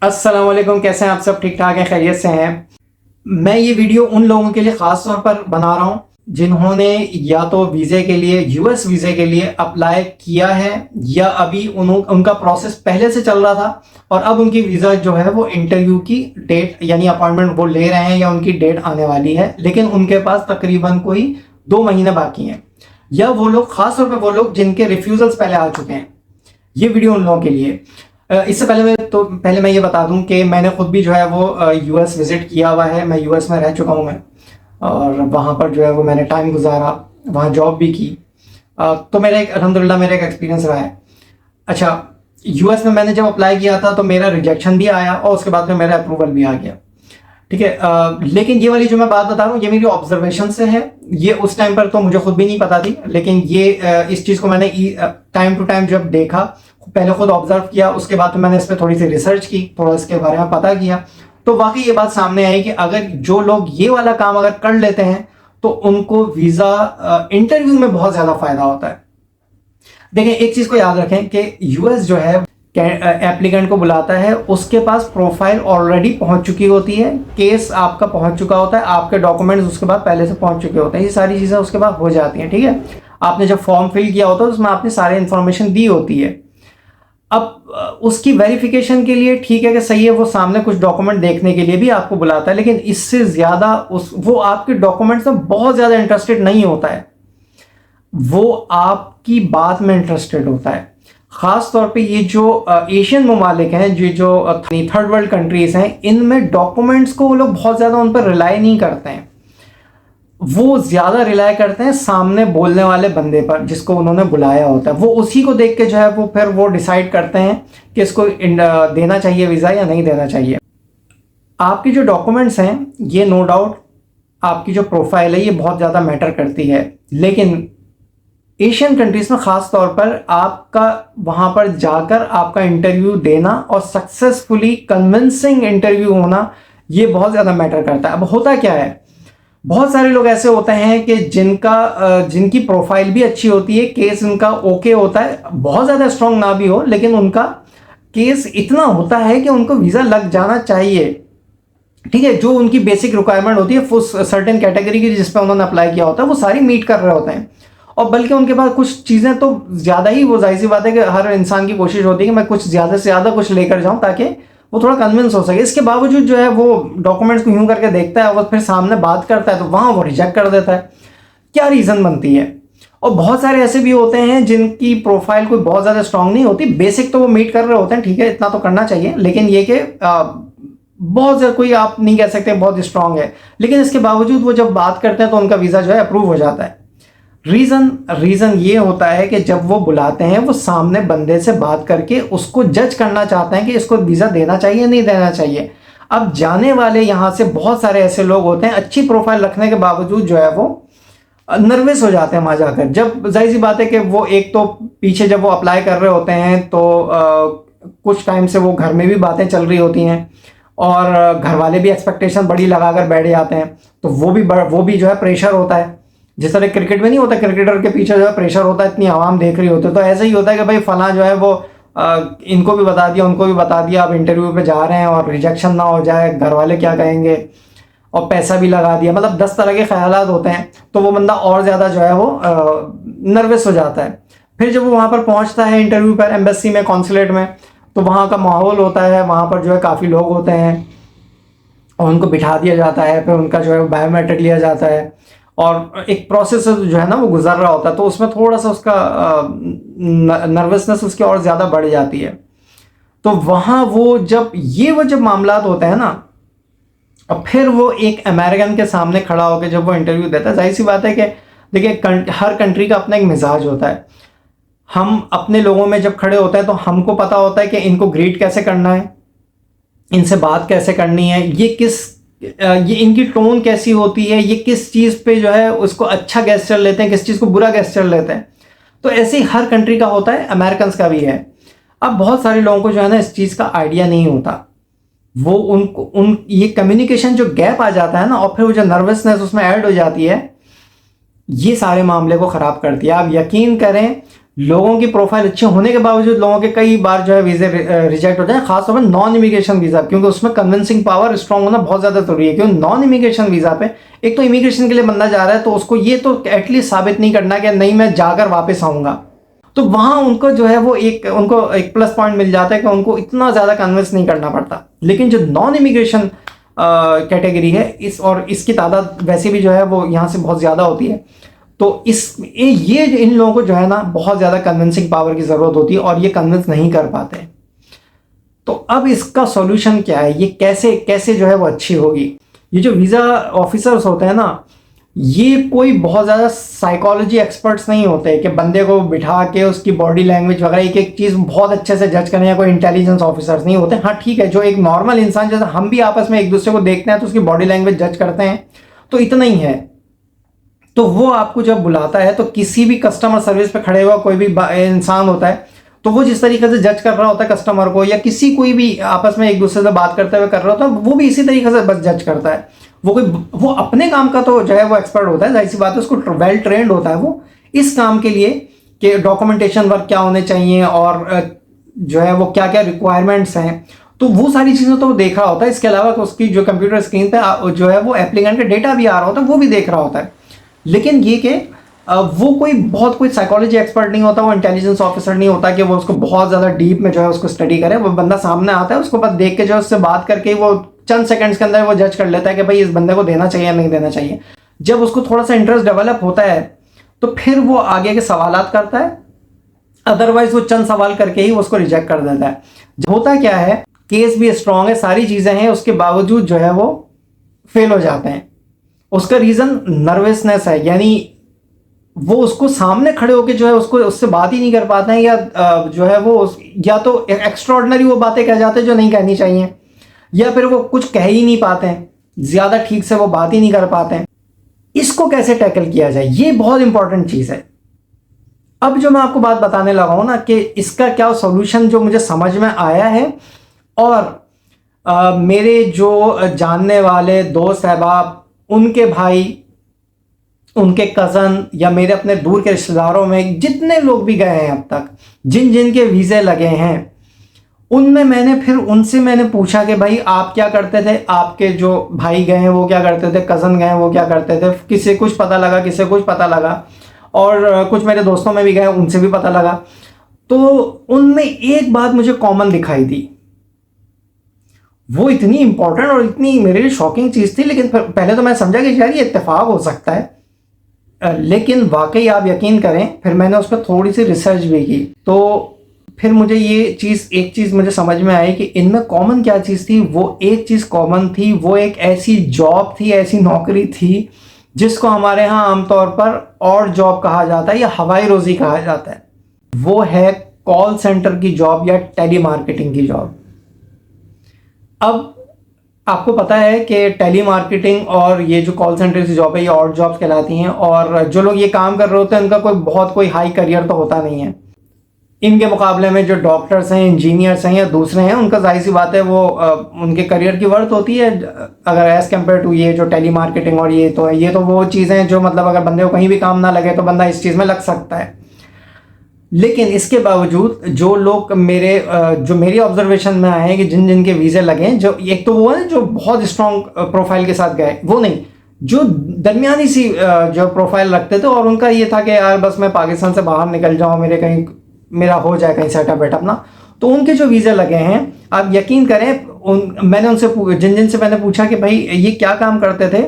अस्सलाम वालेकुम, कैसे हैं आप सब? ठीक ठाक हैं, खैरियत से हैं। मैं ये वीडियो उन लोगों के लिए ख़ास तौर पर बना रहा हूँ जिन्होंने या तो वीज़े के लिए, यूएस वीज़े के लिए अप्लाई किया है या अभी उनका प्रोसेस पहले से चल रहा था और अब उनकी वीज़ा जो है वो इंटरव्यू की डेट यानी अपॉइंटमेंट वो ले रहे हैं या उनकी डेट आने वाली है, लेकिन उनके पास तकरीबन कोई 2 महीने बाकी हैं। या वो लोग, ख़ास तौर पर वो लोग जिनके रिफ्यूज़ल्स पहले आ चुके हैं। ये वीडियो उन लोगों के लिए। इससे पहले मैं ये बता दूं कि मैंने खुद भी जो है वो यूएस विज़िट किया हुआ है। मैं यूएस में रह चुका हूं मैं, और वहाँ पर जो है वो मैंने टाइम गुजारा, वहाँ जॉब भी की। तो मेरा एक अल्हम्दुलिल्लाह मेरा एक एक्सपीरियंस रहा है। अच्छा, यूएस में मैंने जब अप्लाई किया था तो मेरा रिजेक्शन भी आया और उसके बाद में मेरा अप्रूवल भी आ गया। ठीक है, लेकिन ये वाली जो मैं बात बता रहा हूँ ये मेरी ऑब्जर्वेशन से है। ये उस टाइम पर तो मुझे खुद भी नहीं पता थी, लेकिन ये इस चीज़ को मैंने टाइम टू टाइम जब देखा, पहले खुद ऑब्जर्व किया, उसके बाद मैंने इस पर थोड़ी सी रिसर्च की, थोड़ा इसके बारे में पता किया, तो वाकई ये बात सामने आई कि अगर जो लोग ये वाला काम अगर कर लेते हैं तो उनको वीज़ा इंटरव्यू में बहुत ज़्यादा फायदा होता है। देखें, एक चीज़ को याद रखें कि यूएस जो है एप्लीकेंट को बुलाता है, उसके पास प्रोफाइल ऑलरेडी पहुंच चुकी होती है, केस आपका पहुंच चुका होता है, आपके डॉक्यूमेंट्स उसके बाद पहले से पहुंच चुके होते हैं, ये सारी चीज़ें उसके बाद हो जाती हैं। ठीक है, आपने जब फॉर्म फिल किया होता है उसमें आपने सारी इंफॉर्मेशन दी होती है। अब उसकी वेरिफिकेशन के लिए ठीक है कि सही है, वो सामने कुछ डॉक्यूमेंट देखने के लिए भी आपको बुलाता है, लेकिन इससे ज़्यादा वो आपके डॉक्यूमेंट्स में बहुत ज़्यादा इंटरेस्टेड नहीं होता है, वो आपकी बात में इंटरेस्टेड होता है। ख़ास तौर पे ये जो एशियन ममालिक हैं, जो थर्ड वर्ल्ड कंट्रीज़ हैं, इनमें डॉक्यूमेंट्स को वो लोग बहुत ज़्यादा उन पर रिलाई नहीं करते हैं। वो ज़्यादा रिलाई करते हैं सामने बोलने वाले बंदे पर जिसको उन्होंने बुलाया होता है। वो उसी को देख के जो है वो फिर वो डिसाइड करते हैं कि इसको देना चाहिए वीज़ा या नहीं देना चाहिए। आपके जो डॉक्यूमेंट्स हैं, ये नो डाउट आपकी जो प्रोफाइल है ये बहुत ज़्यादा मैटर करती है, लेकिन एशियन कंट्रीज़ में ख़ास तौर पर आपका वहाँ पर जाकर आपका इंटरव्यू देना और सक्सेसफुली कन्विंसिंग इंटरव्यू होना, ये बहुत ज़्यादा मैटर करता है। अब होता क्या है, बहुत सारे लोग ऐसे होते हैं कि जिनकी प्रोफाइल भी अच्छी होती है, केस उनका ओके होता है, बहुत ज़्यादा स्ट्रांग ना भी हो, लेकिन उनका केस इतना होता है कि उनको वीज़ा लग जाना चाहिए। ठीक है, जो उनकी बेसिक रिक्वायरमेंट होती है उस सर्टेन कैटेगरी की जिस पर उन्होंने अप्लाई किया होता है, वो सारी मीट कर रहे होते हैं। और बल्कि उनके पास कुछ चीज़ें तो ज़्यादा ही, वो जाहिर सी बात है कि हर इंसान की कोशिश होती है कि मैं कुछ ज़्यादा से ज़्यादा कुछ लेकर जाऊं ताकि वो थोड़ा कन्विंस हो सके। इसके बावजूद जो है वो डॉक्यूमेंट्स को यूं करके देखता है और फिर सामने बात करता है तो वहाँ वो रिजेक्ट कर देता है। क्या रीज़न बनती है? और बहुत सारे ऐसे भी होते हैं जिनकी प्रोफाइल कोई बहुत ज़्यादा स्ट्रांग नहीं होती, बेसिक तो वो मीट कर रहे होते हैं, ठीक है, इतना तो करना चाहिए, लेकिन ये कि बहुत ज़्यादा कोई आप नहीं कह सकते बहुत स्ट्रांग है, लेकिन इसके बावजूद वो जब बात करते हैं तो उनका वीज़ा जो है अप्रूव हो जाता है। रीज़न ये होता है कि जब वो बुलाते हैं, वो सामने बंदे से बात करके उसको जज करना चाहते हैं कि इसको वीज़ा देना चाहिए नहीं देना चाहिए। अब जाने वाले यहाँ से बहुत सारे ऐसे लोग होते हैं, अच्छी प्रोफाइल रखने के बावजूद जो है वो नर्वस हो जाते हैं वहाँ जाकर। जब जाहिर सी बात है कि वो एक तो पीछे जब वो अप्लाई कर रहे होते हैं तो कुछ टाइम से वो घर में भी बातें चल रही होती हैं और घर वाले भी एक्सपेक्टेशन बड़ी लगा कर बैठ जाते हैं, तो वो भी जो है प्रेशर होता है। जिस तरह क्रिकेट में नहीं होता, क्रिकेटर के पीछे जो है प्रेशर होता है, इतनी आवाम देख रही होती है, तो ऐसा ही होता है कि भाई फलां जो है वो इनको भी बता दिया उनको भी बता दिया, अब इंटरव्यू पे जा रहे हैं और रिजेक्शन ना हो जाए, घर वाले क्या कहेंगे, और पैसा भी लगा दिया, मतलब 10 तरह के ख्यालात होते हैं, तो वो बंदा और ज़्यादा जो है वो नर्वस हो जाता है। फिर जब वो वहाँ पर पहुँचता है इंटरव्यू पर, एम्बेसी में, कॉन्सुलेट में, तो वहाँ का माहौल होता है, वहाँ पर जो है काफ़ी लोग होते हैं और उनको बिठा दिया जाता है, फिर उनका जो है बायोमेट्रिक लिया जाता है और एक प्रोसेस जो है ना वो गुजर रहा होता है, तो उसमें थोड़ा सा उसका नर्वसनेस उसकी और ज़्यादा बढ़ जाती है। तो वहाँ वो जब मामलात होते हैं ना, और फिर वो एक अमेरिकन के सामने खड़ा होकर जब वो इंटरव्यू देता है, जाहिर सी बात है कि देखिए हर कंट्री का अपना एक मिजाज होता है। हम अपने लोगों में जब खड़े होते हैं तो हमको पता होता है कि इनको ग्रीट कैसे करना है, इनसे बात कैसे करनी है, ये इनकी टोन कैसी होती है, ये किस चीज़ पे जो है उसको अच्छा गेस्चर लेते हैं, किस चीज़ को बुरा गेस्चर लेते हैं। तो ऐसे ही हर कंट्री का होता है, अमेरिकन का भी है। अब बहुत सारे लोगों को जो है ना इस चीज़ का आइडिया नहीं होता, वो ये कम्युनिकेशन जो गैप आ जाता है ना, और फिर वो जो नर्वसनेस उसमें ऐड हो जाती है, ये सारे मामले को ख़राब करती है। आप यकीन करें, लोगों की प्रोफाइल अच्छे होने के बावजूद लोगों के कई बार जो है वीज़े रिजेक्ट होते हैं, खासतौर पर नॉन इमिग्रेशन वीज़ा, क्योंकि उसमें कन्विंसिंग पावर स्ट्रांग होना बहुत ज़्यादा जरूरी है। क्योंकि नॉन इमिग्रेशन वीज़ा पे एक तो इमिग्रेशन के लिए बंदा जा रहा है, तो उसको ये तो एटलीस्ट साबित नहीं करना कि नहीं मैं जाकर वापस आऊँगा, तो वहाँ उनको जो है वो उनको एक प्लस पॉइंट मिल जाता है कि उनको इतना ज़्यादा कन्विंस नहीं करना पड़ता। लेकिन जो नॉन इमिग्रेशन कैटेगरी है और इसकी तादाद वैसे भी जो है वो यहाँ से बहुत ज़्यादा होती है, तो ये इन लोगों को जो है ना बहुत ज़्यादा कन्विंसिंग पावर की ज़रूरत होती है और ये कन्विंस नहीं कर पाते। तो अब इसका सॉल्यूशन क्या है, ये कैसे कैसे जो है वो अच्छी होगी। ये जो वीज़ा ऑफिसर्स होते हैं ना, ये कोई बहुत ज़्यादा साइकोलॉजी एक्सपर्ट्स नहीं होते कि बंदे को बिठा के उसकी बॉडी लैंग्वेज वगैरह एक एक चीज़ बहुत अच्छे से जज करें, या कोई इंटेलिजेंस ऑफिसर्स नहीं होते। हाँ ठीक है, जो एक नॉर्मल इंसान जैसे हम भी आपस में एक दूसरे को देखते हैं तो उसकी बॉडी लैंग्वेज जज करते हैं, तो इतना ही है। तो वो आपको जब बुलाता है तो किसी भी कस्टमर सर्विस पे खड़े हुआ कोई भी इंसान होता है, तो वो जिस तरीके से जज कर रहा होता है कस्टमर को, या किसी कोई भी आपस में एक दूसरे से बात करते हुए कर रहा होता है, वो भी इसी तरीके से बस जज करता है। वो अपने काम का तो जो है वो एक्सपर्ट होता है, जाहिर सी बात है, उसको वेल ट्रेंड होता है वो इस काम के लिए कि डॉक्यूमेंटेशन वर्क क्या होने चाहिए और जो है वो क्या क्या रिक्वायरमेंट्स हैं, तो वो सारी चीज़ें तो वो देख रहा होता है। इसके अलावा उसकी जो कंप्यूटर स्क्रीन पे जो है वो एप्लीकेंट का डेटा भी आ रहा होता है, वो भी देख रहा होता है। लेकिन ये कि वो कोई साइकोलॉजी एक्सपर्ट नहीं होता, वो इंटेलिजेंस ऑफिसर नहीं होता कि वो उसको बहुत ज़्यादा डीप में जो है उसको स्टडी करे। वो बंदा सामने आता है, उसको बस देख के जो है उससे बात करके वो चंद सेकंड्स के अंदर वो जज कर लेता है कि भाई इस बंदे को देना चाहिए या नहीं देना चाहिए। जब उसको थोड़ा सा इंटरेस्ट डेवलप होता है तो फिर वो आगे के सवालात करता है, अदरवाइज वो चंद सवाल करके ही उसको रिजेक्ट कर देता है। होता क्या है, केस भी स्ट्रांग है, सारी चीज़ें हैं, उसके बावजूद जो है वो फेल हो जाते हैं। उसका रीज़न नर्वसनेस है, यानी वो उसको सामने खड़े होकर जो है उससे बात ही नहीं कर पाते हैं, या जो है वो या तो एक्स्ट्राऑर्डिनरी वो बातें कह जाते हैं जो नहीं कहनी चाहिए, या फिर वो कुछ कह ही नहीं पाते हैं, ज़्यादा ठीक से वो बात ही नहीं कर पाते हैं। इसको कैसे टैकल किया जाए, ये बहुत इंपॉर्टेंट चीज़ है। अब जो मैं आपको बात बताने लगा हूं ना कि इसका क्या सॉल्यूशन जो मुझे समझ में आया है, और मेरे जो जानने वाले दोस्त अहबाब, उनके भाई, उनके कज़न, या मेरे अपने दूर के रिश्तेदारों में जितने लोग भी गए हैं अब तक, जिन जिन के वीज़े लगे हैं, उनमें मैंने पूछा कि भाई आप क्या करते थे, आपके जो भाई गए हैं वो क्या करते थे, कज़न गए हैं वो क्या करते थे। किसी कुछ पता लगा, किसी कुछ पता लगा, और कुछ मेरे दोस्तों में भी गए, उनसे भी पता लगा। तो उनमें एक बात मुझे कॉमन दिखाई दी, वो इतनी इंपॉर्टेंट और इतनी मेरे लिए शॉकिंग चीज़ थी। लेकिन पहले तो मैं समझा कि यार ये इत्तेफाक हो सकता है, लेकिन वाकई आप यकीन करें, फिर मैंने उस पर थोड़ी सी रिसर्च भी की, तो फिर मुझे एक चीज़ मुझे समझ में आई कि इनमें कॉमन क्या चीज़ थी। वो एक चीज़ कॉमन थी, वो एक ऐसी जॉब थी, ऐसी नौकरी थी जिसको हमारे यहाँ आमतौर पर और जॉब कहा जाता है या हवाई रोज़ी कहा जाता है। वो है कॉल सेंटर की जॉब या टेली मार्केटिंग की जॉब। अब आपको पता है कि टेली मार्केटिंग और ये जो कॉल सेंटर की जॉब है ये और जॉब्स कहलाती हैं, और जो लोग ये काम कर रहे होते हैं उनका कोई हाई करियर तो होता नहीं है। इनके मुकाबले में जो डॉक्टर्स हैं, इंजीनियर्स हैं या दूसरे हैं, उनका जाहिर सी बात है वो उनके करियर की वर्थ होती है अगर एज़ कम्पेयर टू ये जो टेली मार्केटिंग। और ये तो वो चीज़ें हैं जो मतलब अगर बंदे को कहीं भी काम ना लगे तो बंदा इस चीज़ में लग सकता है। लेकिन इसके बावजूद जो लोग जो मेरी ऑब्जर्वेशन में आए हैं कि जिन जिन के वीज़े लगे हैं, जो एक तो वो है जो बहुत स्ट्रॉन्ग प्रोफाइल के साथ गए, वो नहीं, जो दरमियानी सी जो प्रोफाइल रखते थे और उनका ये था कि यार बस मैं पाकिस्तान से बाहर निकल जाऊँ, मेरा हो जाए कहीं सेटअप वेटअप ना, तो उनके जो वीज़े लगे हैं, आप यकीन करें, मैंने उनसे जिन से मैंने पूछा कि भाई ये क्या काम करते थे,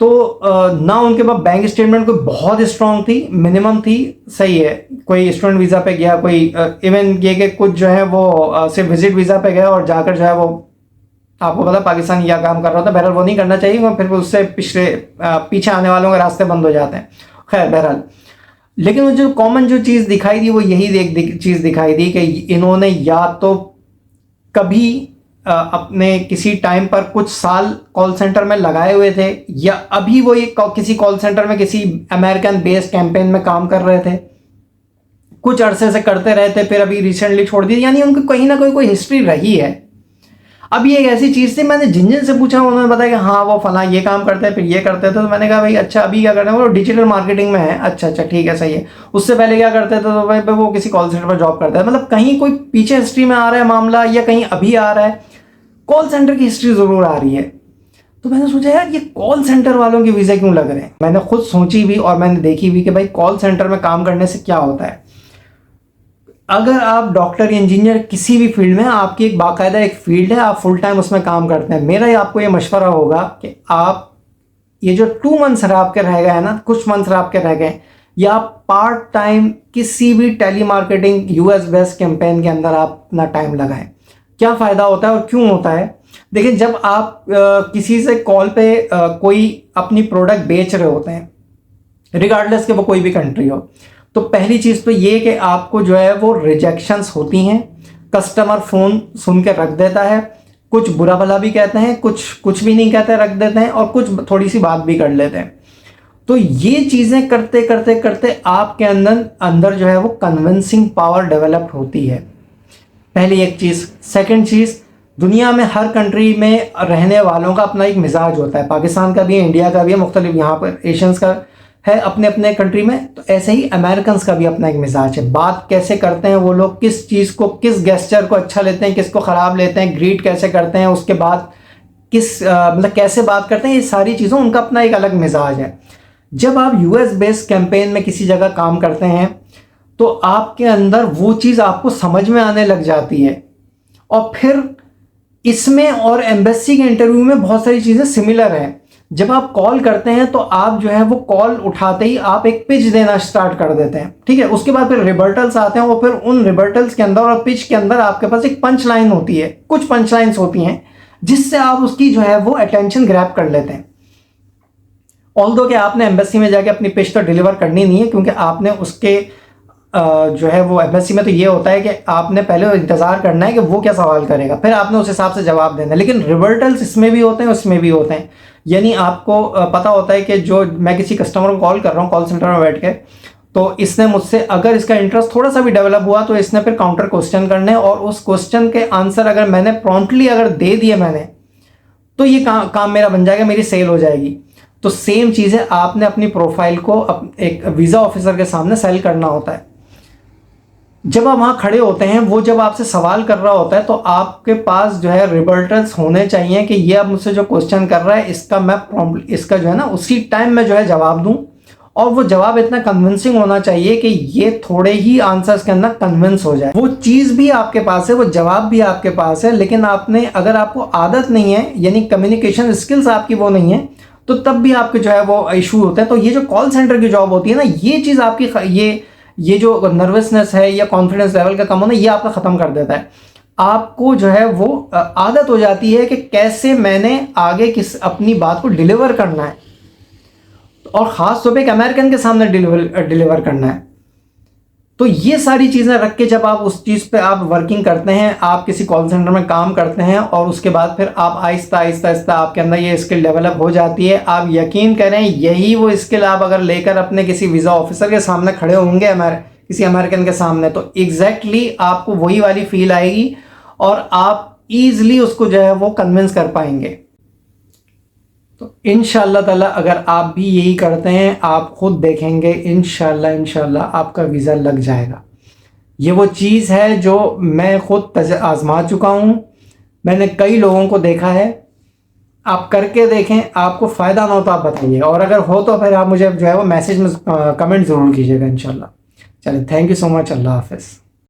तो ना उनके पास बैंक स्टेटमेंट कोई बहुत स्ट्रांग थी, मिनिमम थी, सही है, कोई स्टूडेंट वीज़ा पे गया, कोई इवन ये कि कुछ जो है वो सिर्फ विजिट वीज़ा पे गया और जाकर जो है वो, आपको पता पाकिस्तान यह काम कर रहा था। बहरहाल वो नहीं करना चाहिए, फिर उससे पीछे आने वालों के रास्ते बंद हो जाते हैं। खैर बहरहाल, लेकिन वो जो कॉमन जो चीज़ दिखाई दी वो यही चीज़ दिखाई दी कि इन्होंने या तो कभी अपने किसी टाइम पर कुछ साल कॉल सेंटर में लगाए हुए थे, या अभी वो किसी कॉल सेंटर में किसी अमेरिकन बेस्ड कैंपेन में काम कर रहे थे, कुछ अरसे से करते रहे थे, फिर अभी रिसेंटली छोड़ दी, यानी उनकी कहीं ना कोई हिस्ट्री रही है। अब ये एक ऐसी चीज़ थी, मैंने जिन जिन से पूछा उन्होंने बताया कि हाँ वो फला ये काम करते हैं, फिर ये करते थे। तो मैंने कहा भाई अच्छा अभी क्या करते हैं, वो डिजिटल मार्केटिंग में है। अच्छा अच्छा ठीक है सही है। उससे पहले क्या करते थे, तो भाई वो किसी कॉल सेंटर पर जॉब करता है। मतलब कहीं कोई पीछे हिस्ट्री में आ रहा है मामला, या कहीं अभी आ रहा है, कॉल सेंटर की हिस्ट्री ज़रूर आ रही है। तो मैंने सोचा यार ये कॉल सेंटर वालों के वीज़े क्यों लग रहे हैं। मैंने खुद सोची भी और मैंने देखी भी कि भाई कॉल सेंटर में काम करने से क्या होता है। अगर आप डॉक्टर इंजीनियर किसी भी फील्ड में, आपकी एक बाकायदा एक फील्ड है, आप फुल टाइम उसमें काम करते हैं, मेरा आपको ये मशवरा होगा कि आप ये जो 2 मंथ्स आपके रह गए हैं ना, कुछ मंथ्स आपके रह गए, या आप पार्ट टाइम किसी भी telemarketing US based campaign के अंदर आप अपना टाइम लगाएं। क्या फ़ायदा होता है और क्यों होता है। देखिए जब आप किसी से कॉल पे कोई अपनी प्रोडक्ट बेच रहे होते हैं, रिगार्डलेस कि वो कोई भी कंट्री हो, तो पहली चीज़ तो ये कि आपको जो है वो रिजेक्शंस होती हैं। कस्टमर फ़ोन सुन के रख देता है, कुछ बुरा भला भी कहते हैं, कुछ भी नहीं कहते रख देते हैं, और कुछ थोड़ी सी बात भी कर लेते हैं। तो ये चीज़ें करते करते करते आपके अंदर जो है वो कन्विंसिंग पावर डेवलप होती है, पहली एक चीज़। सेकंड चीज़, दुनिया में हर कंट्री में रहने वालों का अपना एक मिजाज होता है। पाकिस्तान का भी है, इंडिया का भी है, मुख्तलिफ यहाँ पर एशियंस का है अपने अपने कंट्री में। तो ऐसे ही अमेरिकन्स का भी अपना एक मिजाज है। बात कैसे करते हैं वो लोग, किस चीज़ को, किस गेस्चर को अच्छा लेते हैं, किसको ख़राब लेते हैं, ग्रीट कैसे करते हैं, उसके बाद मतलब कैसे बात करते हैं, ये सारी चीज़ों उनका अपना एक अलग मिजाज है। जब आप यूएस बेस्ड कैंपेन में किसी जगह काम करते हैं तो आपके अंदर वो चीज़ आपको समझ में आने लग जाती है। और फिर इसमें और एम्बेसी के इंटरव्यू में बहुत सारी चीज़ें सिमिलर हैं। जब आप कॉल करते हैं तो आप जो है वो कॉल उठाते ही आप एक पिच देना स्टार्ट कर देते हैं, ठीक है। उसके बाद फिर रिबर्टल्स आते हैं, और फिर उन रिबर्टल्स के अंदर और पिच के अंदर आपके पास एक पंच लाइन होती है, कुछ पंच लाइन्स होती हैं जिससे आप उसकी जो है वो अटेंशन ग्रैब कर लेते हैं। ऑल्दो कि आपने एम्बेसी में जाके अपनी पिच तो डिलीवर करनी नहीं है, क्योंकि आपने उसके जो है वो एम्बेसी में तो ये होता है कि आपने पहले इंतज़ार करना है कि वो क्या सवाल करेगा, फिर आपने उस हिसाब से जवाब देना है। लेकिन रिबर्टल्स इसमें भी होते हैं, उसमें भी होते हैं। यानी आपको पता होता है कि जो मैं किसी कस्टमर को कॉल कर रहा हूँ कॉल सेंटर में बैठ के, तो इसने मुझसे अगर इसका इंटरेस्ट थोड़ा सा भी डेवलप हुआ तो इसने फिर काउंटर क्वेश्चन करने, और उस क्वेश्चन के आंसर अगर मैंने प्रॉम्प्टली अगर दे दिए मैंने, तो ये काम मेरा बन जाएगा, मेरी सेल हो जाएगी। तो सेम चीज़ है, आपने अपनी प्रोफाइल को एक वीज़ा ऑफिसर के सामने सेल करना होता है। जब आप वहाँ खड़े होते हैं, वो जब आपसे सवाल कर रहा होता है, तो आपके पास जो है रिबर्टल्स होने चाहिए कि ये अब मुझसे जो क्वेश्चन कर रहा है इसका जो है ना उसी टाइम में जो है जवाब दूं, और वो जवाब इतना कन्विंसिंग होना चाहिए कि ये थोड़े ही आंसर्स के अंदर कन्विंस हो जाए। वो चीज़ भी आपके पास है, वो जवाब भी आपके पास है, लेकिन अगर आपको आदत नहीं है, यानी कम्युनिकेशन स्किल्स आपकी वो नहीं है, तो तब भी आपके जो है वो इशू होता है। तो ये जो कॉल सेंटर की जॉब होती है ना, ये चीज़ आपकी ये जो नर्वसनेस है या कॉन्फिडेंस लेवल का कम होना, ये आपका ख़त्म कर देता है। आपको जो है वो आदत हो जाती है कि कैसे मैंने आगे अपनी बात को डिलीवर करना है, और ख़ास तौर पे एक अमेरिकन के सामने डिलीवर करना है। तो ये सारी चीज़ें रख के जब आप उस चीज़ पे आप वर्किंग करते हैं, आप किसी कॉल सेंटर में काम करते हैं, और उसके बाद फिर आप आहिस्ता आहिस्ता आपके अंदर ये स्किल डेवलप हो जाती है। आप यकीन करें, यही वो स्किल आप अगर लेकर अपने किसी वीज़ा ऑफिसर के सामने खड़े होंगे, किसी अमेरिकन के सामने, तो एग्जैक्टली आपको वही वाली फील आएगी, और आप ईज़िली उसको जो है वो कन्विंस कर पाएंगे। तो इंशाअल्लाह ताला अगर आप भी यही करते हैं, आप खुद देखेंगे इंशाअल्लाह आपका वीज़ा लग जाएगा। ये वो चीज़ है जो मैं खुद आजमा चुका हूँ, मैंने कई लोगों को देखा है। आप करके देखें, आपको फ़ायदा ना हो तो आप बताइए, और अगर हो तो फिर आप मुझे जो है वो मैसेज में कमेंट ज़रूर कीजिएगा इंशाअल्लाह। चलिए, थैंक यू सो मच। अल्लाह हाफ़िज़।